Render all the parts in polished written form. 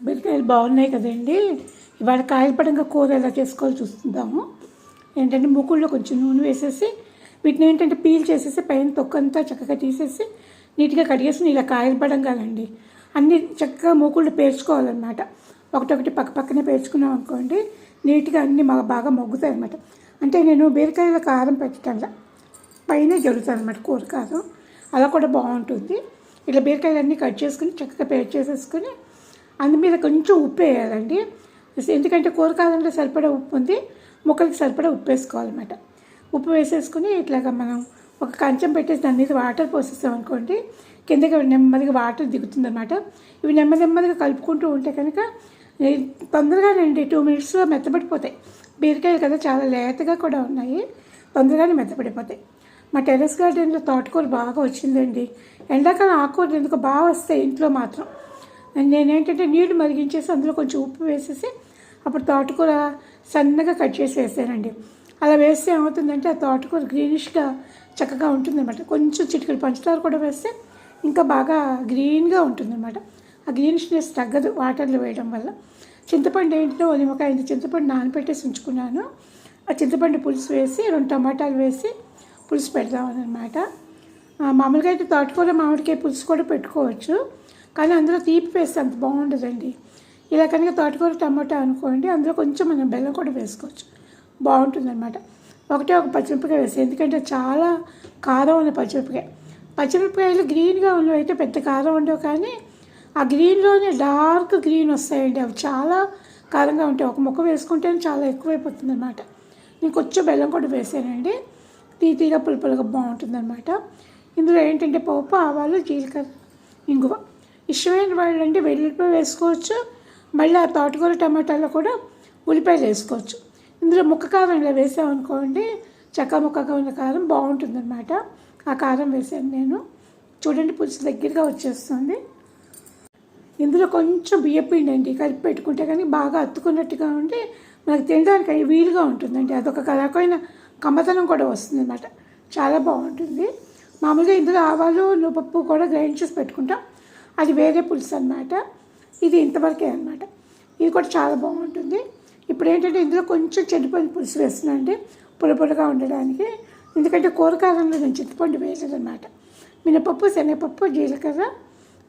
బీరకాయలు బాగున్నాయి కదండి. ఇవాళ కాయలపడంగా కూర ఎలా చేసుకోవాలో చూస్తుందాము. ఏంటంటే మూకుల్లో కొంచెం నూనె వేసేసి వీటిని ఏంటంటే పీల్ చేసేసి పైన తొక్కంతా చక్కగా తీసేసి నీట్గా కడిగేసి ఇలా కాయలపడంగానండి అన్నీ చక్కగా మూకుళ్ళు పేర్చుకోవాలన్నమాట. ఒకటొకటి పక్క పక్కనే పేర్చుకున్నాం అనుకోండి, నీట్గా అన్నీ బాగా మగ్గుతాయి అన్నమాట. అంటే నేను బీరకాయల కారం పెట్టడంలా పైన జరుగుతుంది అన్నమాట కూర కారం, అలా కూడా బాగుంటుంది. ఇలా బీరకాయలన్నీ కట్ చేసుకుని చక్కగా పేస్ట్ చేసేసుకుని అందు మీద కొంచెం ఉప్పు వేయాలండి. ఎందుకంటే కూర కారంలో సరిపడా ఉప్పు ఉంది, ముక్కలకి సరిపడా ఉప్పు వేసుకోవాలన్నమాట. ఉప్పు వేసేసుకుని ఇట్లాగా మనం ఒక కంచం పెట్టేసి దాని మీద వాటర్ పోసేస్తాం అనుకోండి, కిందకి నెమ్మదిగా వాటర్ దిగుతుందన్నమాట. ఇవి నెమ్మదిగా కలుపుకుంటూ ఉంటే కనుక తొందరగానండి 2 minutesలో మెత్తబడిపోతాయి. బీరకాయలు కదా చాలా లేతగా కూడా ఉన్నాయి, తొందరగానే మెత్తబడిపోతాయి. మా టెర్రస్ గార్డెన్లో తోటకూర బాగా వచ్చిందండి. ఎండాకాలం ఆకుకూరలు ఎందుకు బాగా వస్తాయి ఇంట్లో మాత్రం. నేనేంటంటే నీళ్లు మరిగించేసి అందులో కొంచెం ఉప్పు వేసేసి అప్పుడు తోటకూర సన్నగా కట్ చేసి వేసానండి. అలా వేస్తే ఏమవుతుందంటే ఆ తోటకూర గ్రీనిష్గా చక్కగా ఉంటుందన్నమాట. కొంచెం చిటికెడు పంచదార కూడా వేస్తే ఇంకా బాగా గ్రీన్గా ఉంటుందన్నమాట. ఆ గ్రీనిష్నెస్ తగ్గదు వాటర్లో వేయడం వల్ల. చింతపండు ఏంటో నిమ్మకాయ చింతపండు నానబెట్టేసి ఉంచుకున్నాను. ఆ చింతపండు పులుసు వేసి 2 టమాటాలు వేసి పులుసు పెడదామన్నమాట. మామూలుగా అయితే తోటకూర మామిడికాయ పులుసు కూడా పెట్టుకోవచ్చు, కానీ అందులో తీపి వేస్తే అంత బాగుండదండి. ఇలా కనుక తోటకూర టమాటా అనుకోండి, అందులో కొంచెం మనం బెల్లం కూడా వేసుకోవచ్చు, బాగుంటుందన్నమాట. ఒక పచ్చిమిరపకాయ వేసి, ఎందుకంటే చాలా కారం ఉన్న పచ్చిమిరపకాయలు గ్రీన్గా ఉన్నవి అయితే పెద్ద కారం ఉండవు, కానీ ఆ గ్రీన్లోనే డార్క్ గ్రీన్ వస్తాయండి. అవి చాలా కారంగా ఉంటాయి. ఒక ముక్క వేసుకుంటేనే చాలా ఎక్కువైపోతుంది అన్నమాట. నేను కొంచెం బెల్లం కూడా వేసానండి, తీగా పులుపులుగా బాగుంటుందన్నమాట. ఇందులో ఏంటంటే పోపు, ఆవాలు, జీలకర్ర, ఇంగువ. ఇష్టమైన వాళ్ళు అంటే వెల్లుల్లిపాయ వేసుకోవచ్చు, మళ్ళీ ఆ తోటకూర టమాటాలో కూడా ఉల్లిపాయలు వేసుకోవచ్చు. ఇందులో ముక్క కారం ఇలా వేసామనుకోండి, ముక్కగా ఉన్న కారం బాగుంటుందన్నమాట. ఆ కారం వేసాను నేను. చూడండి పులుసు దగ్గరగా వచ్చేస్తుంది. ఇందులో కొంచెం బియ్యపిండి అండి కలిపి పెట్టుకుంటే కానీ బాగా అత్తుకున్నట్టుగా ఉండి మనకు తినడానికి వీలుగా ఉంటుందండి. అదొక రకమైన కమ్మతనం కూడా వస్తుందన్నమాట, చాలా బాగుంటుంది. మామూలుగా ఇందులో ఆవాలు, నువ్వుపప్పు కూడా గ్రైండ్ చేసి పెట్టుకుంటాం, అది వేరే పులుసు అన్నమాట. ఇది ఇంతవరకే అన్నమాట. ఇది కూడా చాలా బాగుంటుంది. ఇప్పుడు ఏంటంటే ఇందులో కొంచెం చింతపండు పులుసు వేస్తున్నాను అండి, పులుపులుగా ఉండడానికి. ఎందుకంటే కూరకారంలో నేను చింతపండు వేయలేదన్నమాట. మినపప్పు, శనగపప్పు, జీలకర్ర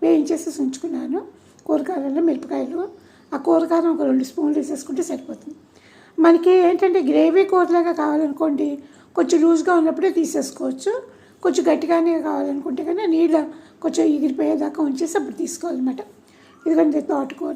వేయించేసి ఉంచుకున్నాను. కూరకారంలో మిరపకాయలు, ఆ కూరకారం ఒక 2 స్పూన్లు వేసేసుకుంటే సరిపోతుంది. మనకి ఏంటంటే గ్రేవీ కూరలాగా కావాలనుకోండి, కొంచెం లూజ్గా ఉన్నప్పుడే తీసేసుకోవచ్చు. కొంచెం గట్టిగానే కావాలనుకుంటే కానీ నీళ్ళ కొంచెం ఎగిరిపోయేదాకా ఉంచేసి అప్పుడు తీసుకోవాలన్నమాట. ఇదిగోండి తోటకూర.